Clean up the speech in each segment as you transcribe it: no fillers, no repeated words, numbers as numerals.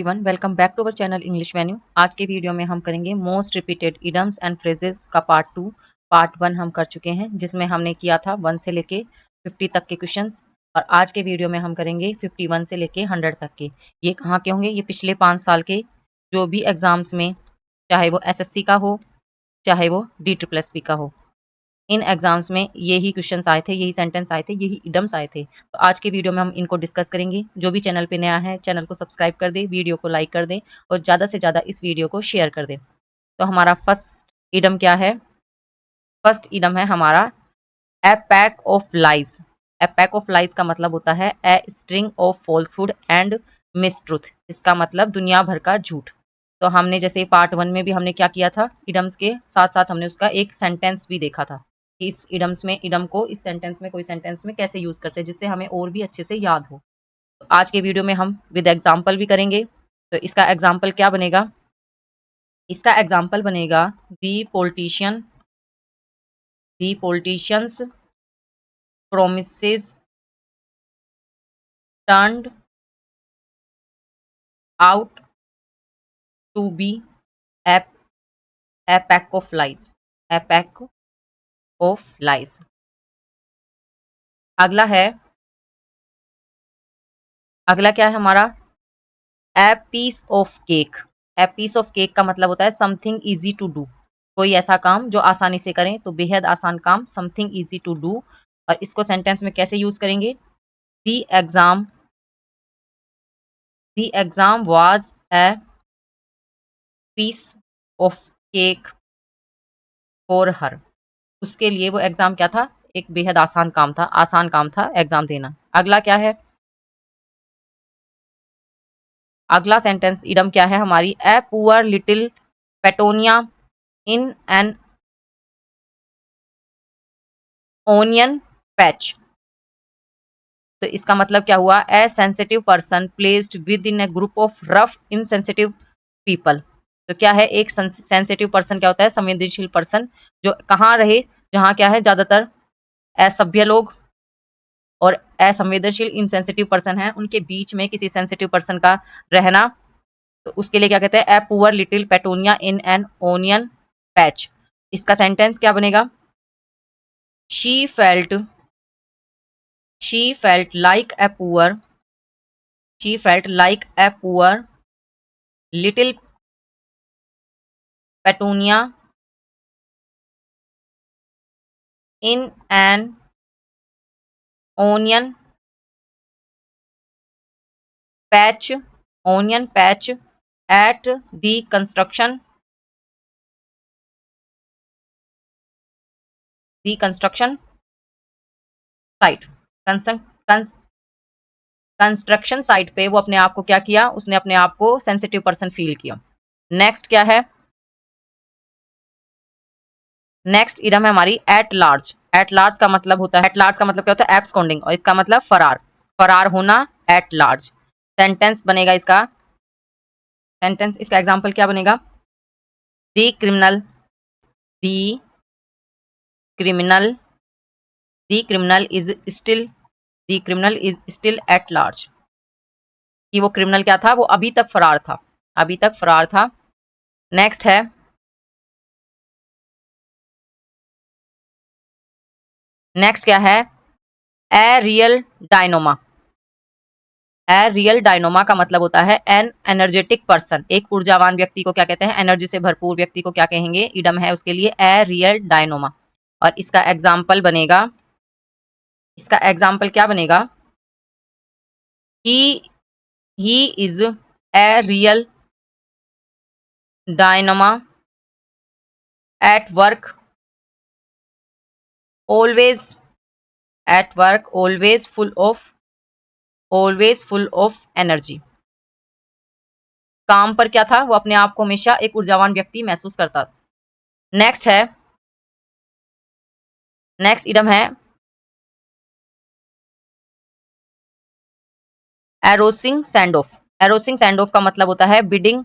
Everyone, welcome back to our channel English venue. आज के video में हम करेंगे most repeated idioms and phrases का पार्ट 2। पार्ट 1 हम कर चुके हैं, जिसमें हमने किया था 1 से लेके 50 तक के क्वेश्चंस, और आज के वीडियो में हम करेंगे 51 से लेके 100 तक के। ये कहाँ के होंगे? ये पिछले 5 साल के जो भी एग्जाम्स में, चाहे वो एसएससी का हो, चाहे वो DSSB का हो, इन एग्जाम्स में यही क्वेश्चंस आए थे, यही सेंटेंस आए थे, यही इडम्स आए थे। तो आज के वीडियो में हम इनको डिस्कस करेंगे। जो भी चैनल पे नया है, चैनल को सब्सक्राइब कर दे, वीडियो को लाइक कर दे और ज़्यादा से ज़्यादा इस वीडियो को शेयर कर दे। तो हमारा फर्स्ट इडम क्या है? फर्स्ट इडम है हमारा a pack of lies. A pack of lies का मतलब होता है a string of falsehood and mistruth. इसका मतलब दुनिया भर का झूठ। तो हमने जैसे पार्ट 1 में भी हमने क्या किया था, इडम्स के साथ साथ हमने उसका एक सेंटेंस भी देखा था। इस इडम्स में, इडम को इस सेंटेंस में, कोई सेंटेंस में कैसे यूज करते हैं जिससे हमें और भी अच्छे से याद हो। तो आज के वीडियो में हम विद एग्जाम्पल भी करेंगे। तो इसका एग्जाम्पल क्या बनेगा? इसका एग्जाम्पल बनेगा the politicians promises turned out to be a pack of lies. A pack of lies. अगला क्या है हमारा? A piece of cake. A piece of cake का मतलब होता है समथिंग इजी टू डू। कोई ऐसा काम जो आसानी से करें, तो बेहद आसान काम, समथिंग इजी टू डू। और इसको सेंटेंस में कैसे यूज करेंगे? The exam was a piece of cake for her. उसके लिए वो एग्जाम क्या था? एक बेहद आसान काम था एग्जाम देना। अगला क्या है? अगला सेंटेंस इडम क्या है हमारी? A poor little petunia in an onion patch. तो इसका मतलब क्या हुआ? A sensitive person placed within a group of rough insensitive people. तो क्या है? एक सेंसिटिव पर्सन क्या होता है? संवेदनशील पर्सन, जो कहाँ रहे? जहाँ क्या है, ज्यादातर असभ्य लोग और असंवेदनशील इनसेंसिटिव पर्सन है, उनके बीच में किसी सेंसिटिव पर्सन का रहना। तो उसके लिए क्या कहते हैं? A poor little petunia in an onion patch. इसका सेंटेंस क्या बनेगा? She felt like a poor little petunia in an onion patch at the construction site। Construction site पे वो अपने आप को क्या किया? उसने अपने आप को सेंसिटिव पर्सन फील किया। नेक्स्ट क्या है? नेक्स्ट इडम है हमारी एट लार्ज। एट लार्ज का मतलब होता है, एट लार्ज का मतलब क्या होता है? एब्सकॉन्डिंग, और इसका मतलब फरार होना, एट लार्ज। सेंटेंस बनेगा इसका, इसका एग्जांपल क्या बनेगा? The criminal is still at large. कि वो क्रिमिनल क्या था? वो अभी तक फरार था। नेक्स्ट है क्या है? ए रियल डायनोमा। रियल डायनोमा का मतलब होता है एन एनर्जेटिक पर्सन। एक ऊर्जावान व्यक्ति को क्या कहते हैं? एनर्जी से भरपूर व्यक्ति को क्या कहेंगे? इडम है उसके लिए ए रियल डायनोमा। और इसका एग्जाम्पल क्या बनेगा? He is a real dynamo at work always full of energy. काम पर क्या था? वो अपने आप को हमेशा एक ऊर्जावान व्यक्ति महसूस करता। नेक्स्ट इडम है a rousing send off. एरोसिंग send off का मतलब होता है bidding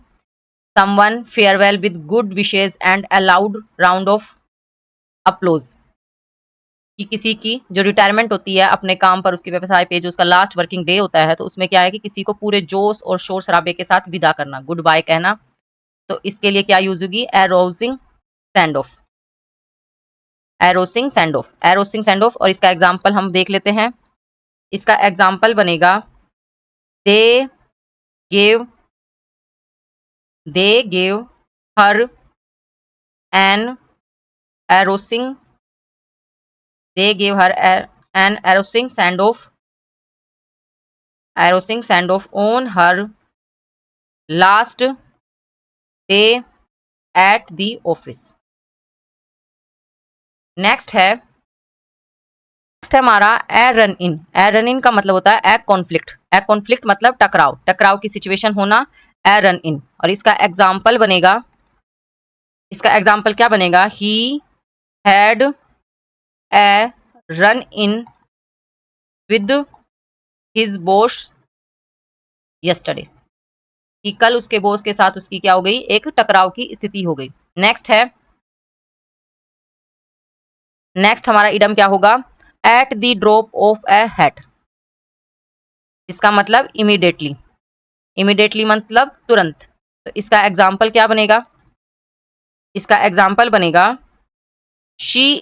someone farewell with good wishes and a loud round of applause. कि किसी की जो रिटायरमेंट होती है अपने काम पर, उसके व्यवसाय पे, जो उसका लास्ट वर्किंग डे होता है, तो उसमें क्या है कि किसी को पूरे जोश और शोर शराबे के साथ विदा करना, गुड बाय कहना। तो इसके लिए क्या यूज होगी? A rousing send off. एरोसिंग send off, एरोसिंग send off. और इसका एग्जाम्पल हम देख लेते हैं। इसका एग्जाम्पल बनेगा they gave, they gave her an arousing, they gave her an arousing send off, एरोसिंग send off on her last day at the office. Next है हमारा ए run in. A run in का मतलब होता है ए कॉन्फ्लिक्ट। ए conflict मतलब टकराव, टकराव की सिचुएशन होना, ए रन इन। और इसका एग्जाम्पल बनेगा, इसका एग्जाम्पल क्या बनेगा? He had a run in with his boss yesterday, कि कल उसके बॉस के साथ उसकी क्या हो गई? एक टकराव की स्थिति हो गई। नेक्स्ट है, नेक्स्ट हमारा इडम क्या होगा? At the drop of A hat. इसका मतलब इमीडिएटली, इमीडिएटली मतलब तुरंत। तो इसका एग्जाम्पल क्या बनेगा? इसका एग्जाम्पल बनेगा she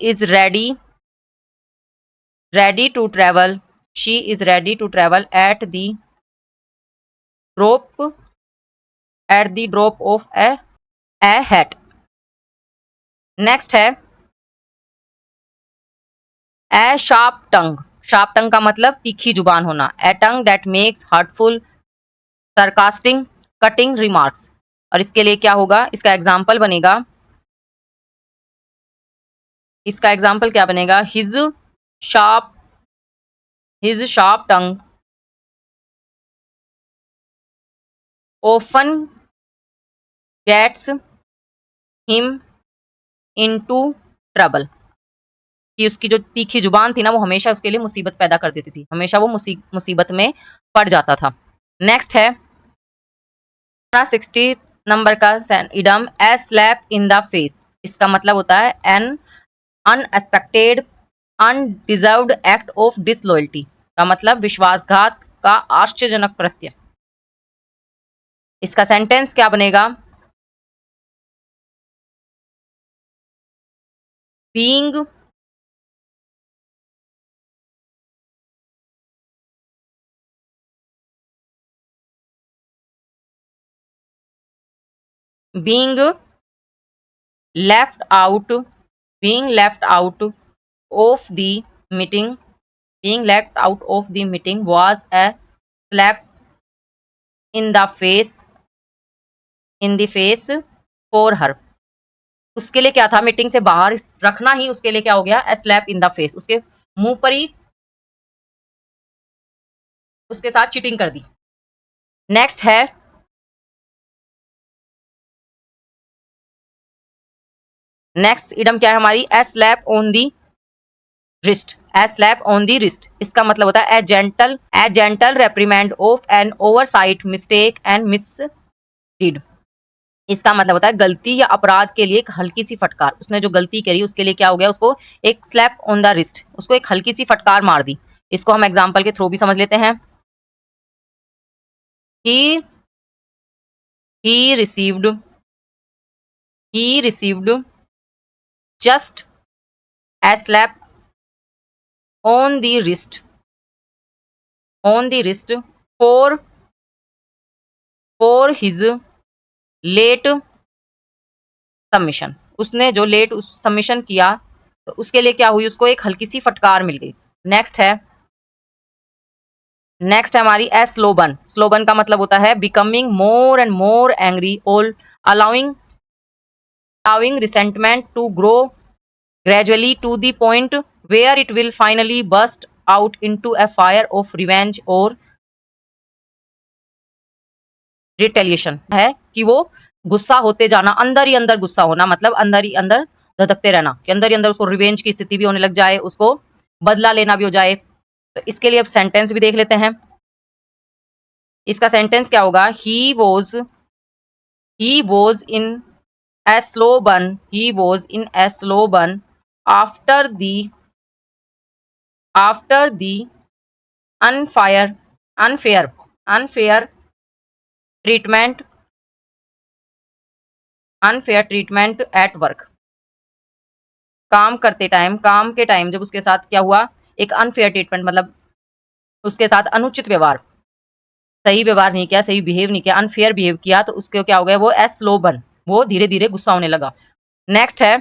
is ready, ready to travel, she is ready to travel at the drop, at the drop of a hat। Next है ए शार्प टंग। शार्प टंग का मतलब तीखी जुबान होना, a tongue that makes hurtful sarcasting cutting remarks. और इसके लिए क्या होगा? इसका एग्जाम्पल बनेगा, इसका एग्जाम्पल क्या बनेगा? शार्प हिज शार्प टंग often gets him into trouble, कि उसकी जो तीखी जुबान थी ना, वो हमेशा उसके लिए मुसीबत पैदा कर देती थी, हमेशा वो मुसीबत में पड़ जाता था। नेक्स्ट है 60 नंबर का idiom a slap in the face. इसका मतलब होता है an unexpected undeserved act of disloyalty, का मतलब विश्वासघात का आश्चर्यजनक कृत्य। इसका सेंटेंस क्या बनेगा? Being being left out, being left out of the meeting, being left out of the meeting was a slap in the face, in the face for her। उसके लिए क्या था? मीटिंग से बाहर रखना ही उसके लिए क्या हो गया? A slap in the face, उसके मुंह पर ही उसके साथ चीटिंग कर दी। नेक्स्ट है नेक्स्ट इडम क्या है हमारी? A slap on the wrist, a slap on the wrist. इसका मतलब होता है a gentle reprimand of an oversight mistake and misdeed. इसका मतलब होता है गलती या अपराध के लिए एक हल्की सी फटकार। उसने जो गलती करी उसके लिए क्या हो गया? उसको एक स्लैप ऑन द रिस्ट, उसको एक हल्की सी फटकार मार दी। इसको हम एग्जाम्पल के थ्रू भी समझ लेते हैं। ही he received he received just a slap on the wrist, on the wrist for his late submission. उसने जो लेट सबमिशन किया तो उसके लिए क्या हुई? उसको एक हल्की सी फटकार मिल गई। नेक्स्ट है, नेक्स्ट है हमारी ए स्लोबन। स्लोबन का मतलब होता है becoming more and more angry और allowing resentment to grow gradually to the point where it will finally burst out into a fire of revenge or retaliation। है कि वो गुस्सा होते जाना, अंदर ही अंदर गुस्सा होना, मतलब अंदर ही अंदर धधकते रहना, कि अंदर ही अंदर उसको रिवेंज की स्थिति भी होने लग जाए, उसको बदला लेना भी हो जाए। तो इसके लिए अब सेंटेंस भी देख लेते हैं। इसका सेंटेंस क्या होगा? ही He was in a slow burn. He was in a slow burn after the unfair unfair treatment at work. काम के टाइम जब उसके साथ क्या हुआ, एक अनफेयर ट्रीटमेंट मतलब उसके साथ अनुचित व्यवहार, सही व्यवहार नहीं किया, सही बिहेव नहीं किया, अनफेयर बिहेव किया, तो उसके क्या हो गया, वो एस स्लो बर्न, वो धीरे धीरे गुस्सा होने लगा। नेक्स्ट है,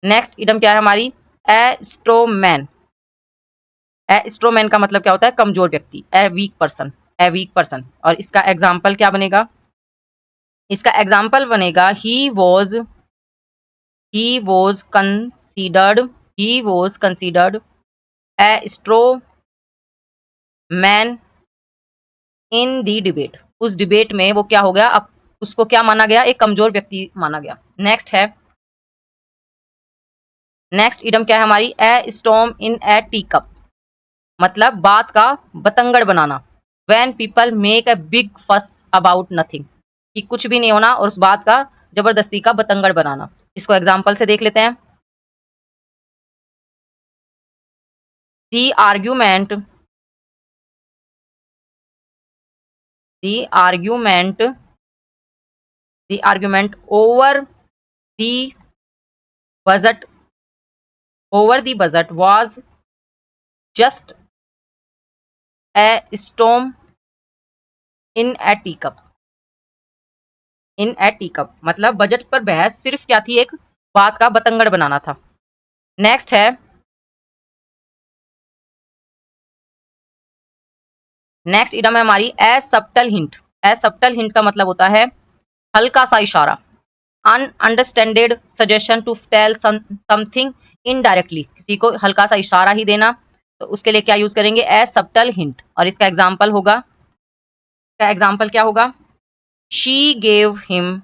नेक्स्ट इडम क्या है हमारी, ए स्ट्रोमैन। ए स्ट्रोमैन का मतलब क्या होता है, कमजोर व्यक्ति, a weak person, a weak person. और इसका एग्जाम्पल क्या बनेगा, इसका एग्जाम्पल बनेगा he was considered a straw man in the debate. उस डिबेट में वो क्या हो गया, अब उसको क्या माना गया, एक कमजोर व्यक्ति माना गया। नेक्स्ट है, नेक्स्ट इडम क्या है हमारी, a storm in a tea cup, मतलब बात का बतंगड़ बनाना। When people make a big fuss about nothing, कि कुछ भी नहीं होना और उस बात का जबरदस्ती का बतंगड़ बनाना। इसको एग्जाम्पल से देख लेते हैं। The argument the argument the budget over the budget was just a storm in a teacup। In A teacup मतलब बजट पर बहस सिर्फ क्या थी, एक बात का बतंगड़ बनाना था। नेक्स्ट है, नेक्स्ट इडम है हमारी a subtle hint. A subtle hint का मतलब होता है हल्का सा इशारा, ununderstanded suggestion to tell something indirectly, किसी को हल्का सा इशारा ही देना, तो उसके लिए क्या यूज करेंगे, ए सब्टल हिंट। और इसका एग्जाम्पल होगा, इसका एग्जाम्पल क्या होगा, she gave him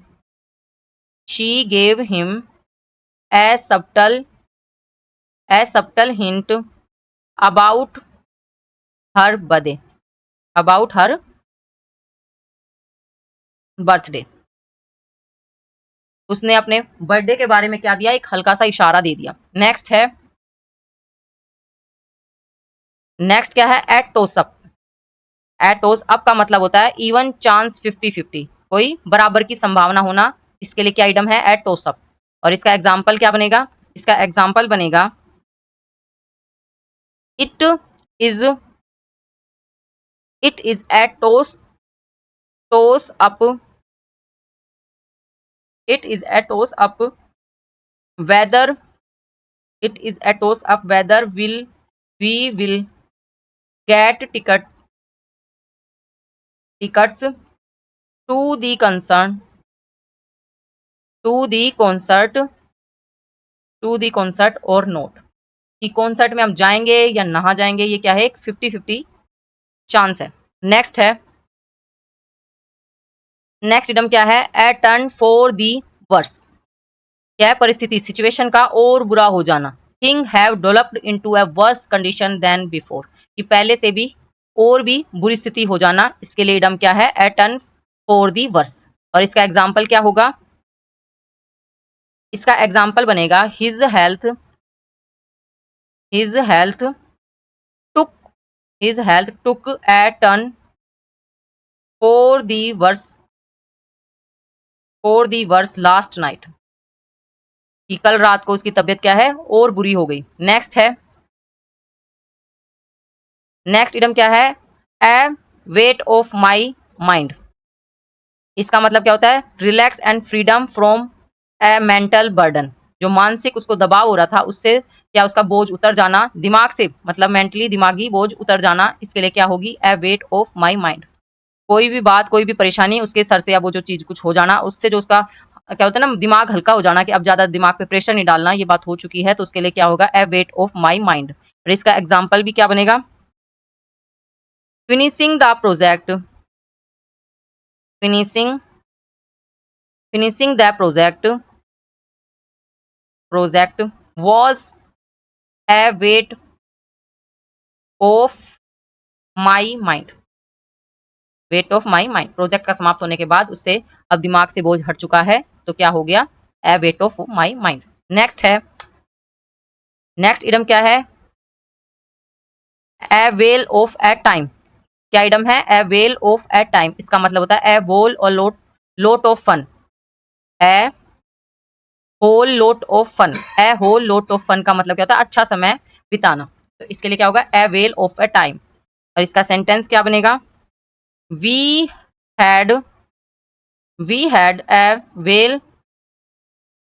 a subtle hint about her birthday, about her birthday. उसने अपने बर्थडे के बारे में क्या दिया, एक हल्का सा इशारा दे दिया। नेक्स्ट है, नेक्स्ट क्या है, at toss up. At toss up का मतलब होता है इवन चांस 50-50, कोई बराबर की संभावना होना। इसके लिए क्या आइटम है, एट टोस अप। और इसका एग्जाम्पल क्या बनेगा, इसका एग्जाम्पल बनेगा it is at toss up, it is at toss up whether, it is a toss up whether we will get tickets to the concern to the concert or not, कि concert में हम जाएंगे या ना जाएंगे, ये क्या है, एक 50-50 चांस है। नेक्स्ट है, नेक्स्ट इडम क्या है, a turn for the worse. क्या है, परिस्थिति सिचुएशन का और बुरा हो जाना। Thing have developed into a worse condition than before, कि पहले से भी और भी बुरी स्थिति हो जाना। इसके लिए इडम क्या है, a turn for the verse. और इसका एग्जाम्पल क्या होगा, इसका एग्जाम्पल बनेगा his took health took a turn for the worse last night, कि कल रात को उसकी तबीयत क्या है, और बुरी हो गई। नेक्स्ट है, नेक्स्ट इडम क्या है, ए वेट ऑफ माई माइंड। इसका मतलब क्या होता है, relax and freedom from A mental burden, जो मानसिक उसको दबाव हो रहा था उससे क्या, उसका बोझ उतर जाना, दिमाग से मतलब मेंटली दिमागी बोझ उतर जाना। इसके लिए क्या होगी, ए वेट ऑफ माई माइंड। कोई भी बात, कोई भी परेशानी उसके सर से, या वो जो चीज कुछ हो जाना उससे, जो उसका क्या होता है ना, दिमाग हल्का हो जाना, कि अब ज्यादा दिमाग पे प्रेशर नहीं डालना, ये बात हो चुकी है। तो उसके लिए क्या होगा, ए वेट ऑफ माई माइंड। और इसका एग्जाम्पल भी क्या बनेगा, finishing the project, finishing finishing the project was a weight of my mind। Wait of my mind. Project का समाप्त होने के बाद उससे अब दिमाग से बोझ हट चुका है, तो क्या हो गया, a weight of my mind. Next है, नेक्स्ट इडम क्या है, a whale of a time. क्या इडम है, a whale of a time. इसका मतलब होता है ए वोल और lot, lot of fun, a whole lot of fun. A whole lot of fun का मतलब क्या होता है, अच्छा समय बिताना। तो इसके लिए क्या होगा, a whale of a time. और इसका सेंटेंस क्या बनेगा, we had, we had a whale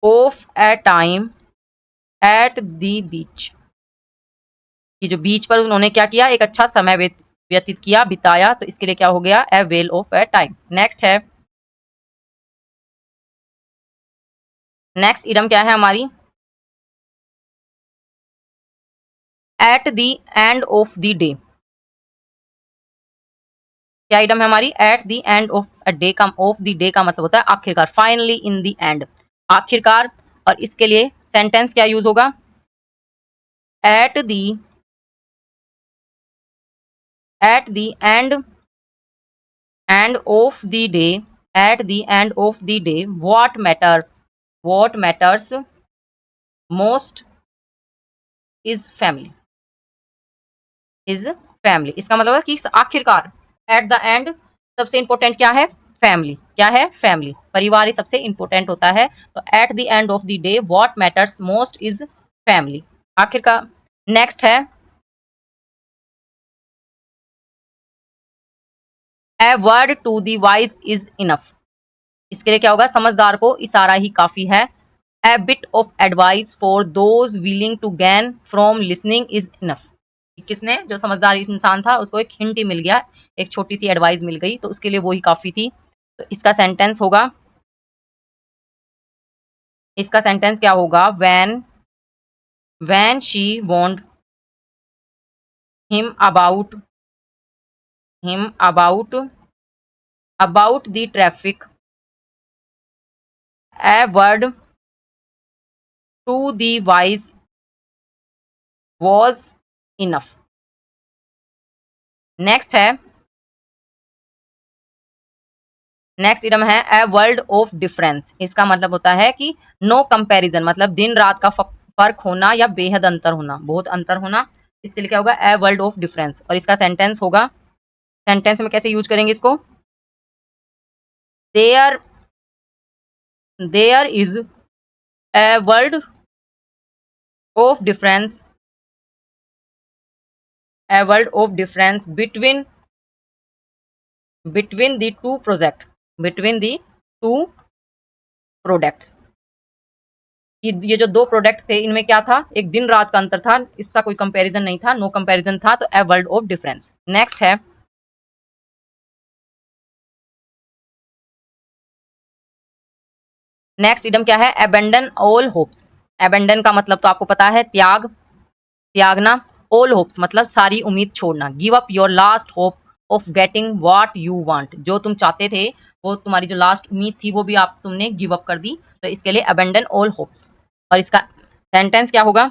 of a time at the beach. कि जो बीच पर उन्होंने क्या किया, एक अच्छा समय व्यतीत किया, बिताया। तो इसके लिए क्या हो गया, a whale of a time. Next है, नेक्स्ट इडम क्या है हमारी, at the end of the day. क्या आइटम है हमारी, at the end of a day का, ऑफ द डे का मतलब होता है आखिरकार, फाइनली इन द एंड, आखिरकार। और इसके लिए सेंटेंस क्या यूज होगा, at the, eight the end of the day, at the end of the day what matter, what matters most is family, is family. इसका मतलब है कि आखिरकार, एट द एंड सबसे इंपॉर्टेंट क्या है, फैमिली। क्या है, फैमिली, परिवार ही सबसे इंपॉर्टेंट होता है। तो at the end of the day what matters most is family, आखिरकार। नेक्स्ट है, a word to the wise is enough. इसके लिए क्या होगा, समझदार को इशारा ही काफी है। A bit of advice for those willing to gain from listening is enough. किसने, जो समझदार इंसान था उसको एक हिंट ही मिल गया, एक छोटी सी एडवाइस मिल गई, तो उसके लिए वो ही काफी थी। तो इसका सेंटेंस होगा, इसका सेंटेंस क्या होगा, when she warned him about, him about the traffic, a word to the wise was enough. Next है, नेक्स्ट इडम है ए वर्ल्ड ऑफ डिफरेंस। इसका मतलब होता है कि नो कंपैरिजन, मतलब दिन रात का फर्क होना या बेहद अंतर होना, बहुत अंतर होना। इसके लिए क्या होगा, ए वर्ल्ड ऑफ डिफरेंस। और इसका सेंटेंस होगा, सेंटेंस में कैसे यूज करेंगे इसको, there, there is a world of difference, a world of difference between, between the two project, between the two products. ये जो दो प्रोडक्ट थे इनमें क्या था, एक दिन रात का अंतर था, इसका कोई कंपैरिजन नहीं था, नो कंपैरिजन था। तो ए वर्ल्ड ऑफ डिफरेंस। नेक्स्ट है, नेक्स्ट इडम क्या है, अबेंडन ऑल होप्स। अबेंडन का मतलब तो आपको पता है, त्याग, त्यागना। ऑल होप्स मतलब सारी उम्मीद छोड़ना। Give up your last hope of getting what you want. जो तुम चाहते थे, वो तुम्हारी जो लास्ट उम्मीद थी, वो भी आप तुमने गिव अप कर दी। तो इसके लिए अबेंडन ऑल होप्स। और इसका सेंटेंस क्या होगा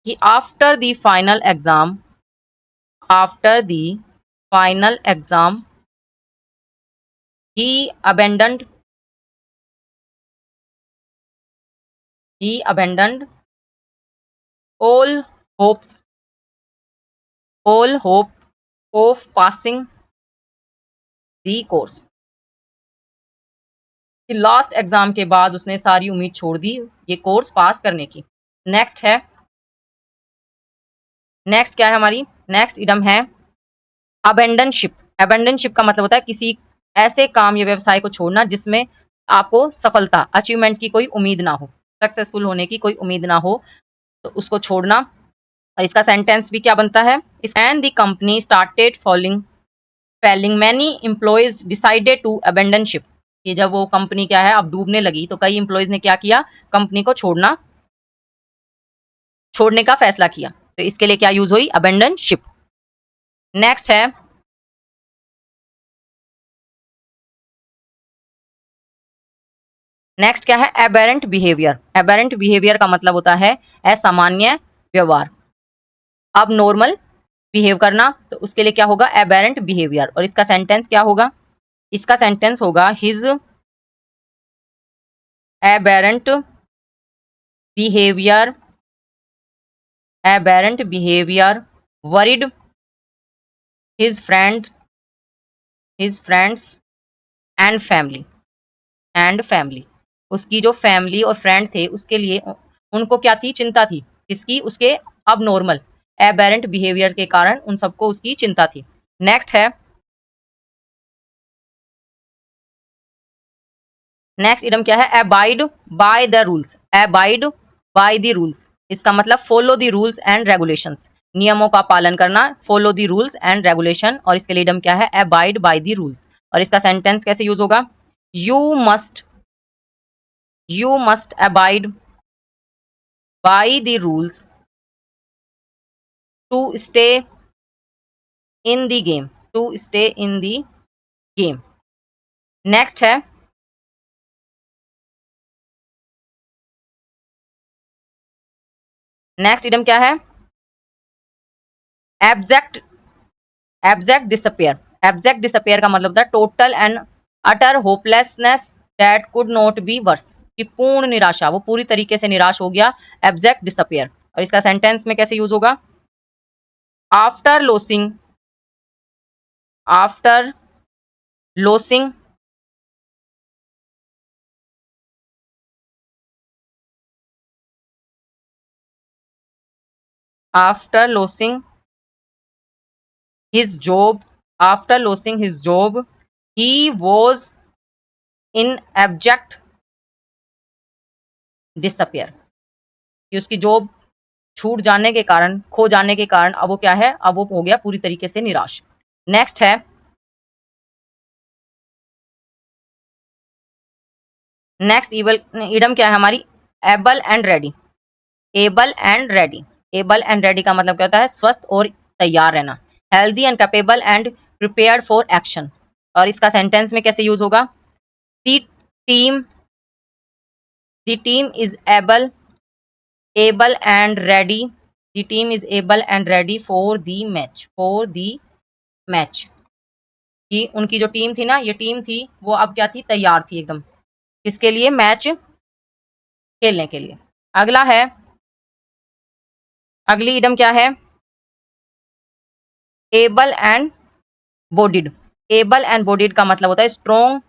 कि after the final exam, after the final exam he abandoned, he abandoned all hopes, all hope of passing the course। Last exam के बाद उसने सारी उम्मीद छोड़ दी ये कोर्स पास करने की। नेक्स्ट है, नेक्स्ट क्या है हमारी, नेक्स्ट इडम है अबेंडनशिप। अबेंडनशिप का मतलब होता है किसी ऐसे काम या व्यवसाय को छोड़ना जिसमें आपको सफलता, अचीवमेंट की कोई उम्मीद ना हो, सक्सेसफुल होने की कोई उम्मीद ना हो, तो उसको छोड़ना। और इसका सेंटेंस भी क्या बनता है, and the company started falling, failing many employees decided to abandon ship. कि जब वो कंपनी क्या है अब डूबने लगी, तो कई एम्प्लॉयज ने क्या किया, कंपनी को छोड़ना, छोड़ने का फैसला किया। तो इसके लिए क्या यूज हुई, अबेंडन शिप। नेक्स्ट है, नेक्स्ट क्या है, एबेरेंट बिहेवियर। एबेरेंट बिहेवियर का मतलब होता है असामान्य व्यवहार, अब नॉर्मल बिहेव करना, तो उसके लिए क्या होगा, एबेरेंट बिहेवियर। और इसका सेंटेंस क्या होगा, इसका सेंटेंस होगा his aberrant behaviour, aberrant behaviour worried his friends and family. उसकी जो फैमिली और फ्रेंड थे उसके लिए उनको क्या थी, चिंता थी, किसकी, उसके अब नॉर्मल एबेरेंट बिहेवियर के कारण उन सबको उसकी चिंता थी। नेक्स्ट है, नेक्स्ट इडम क्या है, abide by the rules, abide by the rules. इसका मतलब follow the rules and regulations, नियमों का पालन करना, follow the rules and regulation. और इसके लिए इडम क्या है, अबाइड बाय द रूल्स। और इसका सेंटेंस कैसे यूज होगा, you must abide by the rules to stay in the game, to stay in the game. Next है, नेक्स्ट इडम क्या है, abject, abject disappear. Abject disappear का मतलब था total and utter hopelessness that could not be worse, कि पूर्ण निराशा, वो पूरी तरीके से निराश हो गया, एब्जेक्ट डिसअपियर। और इसका सेंटेंस में कैसे यूज होगा, after losing, after losing after losing his job, after losing his job he was in abject despair, कि उसकी जॉब छूट जाने के कारण, खो जाने के कारण अब वो क्या है, अब वो हो गया पूरी तरीके से निराश। नेक्स्ट है, नेक्स्ट इडम क्या है हमारी, able and ready, able and ready. Able and ready का मतलब क्या होता है, स्वस्थ और तैयार रहना, healthy and capable and prepared for action. और इसका सेंटेंस में कैसे यूज होगा, the team, the team is able, able and ready, the team is able and ready for the match, for the match. कि उनकी जो टीम थी ना, ये टीम थी वो अब क्या थी, तैयार थी एकदम, किसके लिए, मैच खेलने के लिए। अगला है, अगली इडम क्या है, able and bodied. Able and bodied का मतलब होता है strong,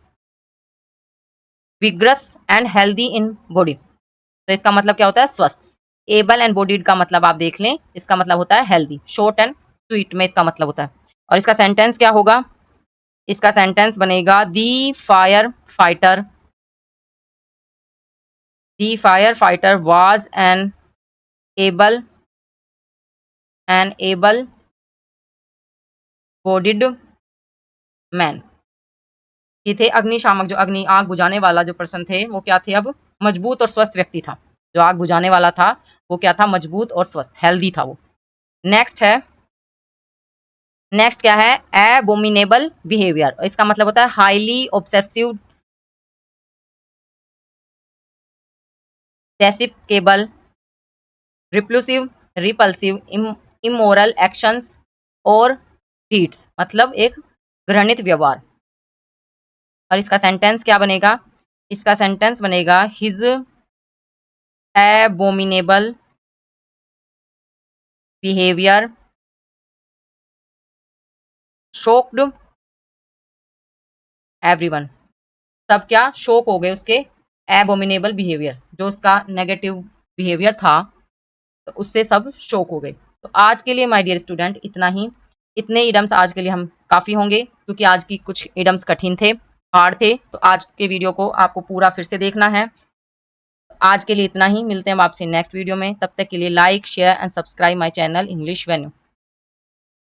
vigorous and healthy in body. तो इसका मतलब क्या होता है, स्वस्थ। एबल एंड बॉडीड का मतलब आप देख लें, इसका मतलब होता है हेल्दी, शॉर्ट एंड स्वीट में इसका मतलब होता है। और इसका सेंटेंस क्या होगा, इसका सेंटेंस बनेगा, the fire fighter, the fire fighter was an able bodied man. ये थे अग्निशामक, जो अग्नि आग बुझाने वाला जो पर्सन थे वो क्या थे, अब मजबूत और स्वस्थ व्यक्ति था। जो आग बुझाने वाला था वो क्या था, मजबूत और स्वस्थ, हेल्दी था वो। नेक्स्ट है, नेक्स्ट क्या है, एबोमिनेबल बिहेवियर। इसका मतलब होता है highly obsessive, despicable, repulsive, repulsive, immoral actions और डीड्स, मतलब एक घृणित व्यवहार। और इसका सेंटेंस क्या बनेगा, इसका सेंटेंस बनेगा, his abominable behaviour shocked everyone. सब क्या शोक हो गए उसके एबोमिनेबल बिहेवियर, जो उसका नेगेटिव बिहेवियर था, तो उससे सब शोक हो गए। तो आज के लिए माय डियर स्टूडेंट इतना ही, इतने इडम्स आज के लिए हम काफ़ी होंगे, क्योंकि आज की कुछ इडम्स कठिन थे, हार्ड थे। तो आज के वीडियो को आपको पूरा फिर से देखना है। आज के लिए इतना ही, मिलते हैं आपसे नेक्स्ट वीडियो में। तब तक के लिए like, share and subscribe my channel English venue.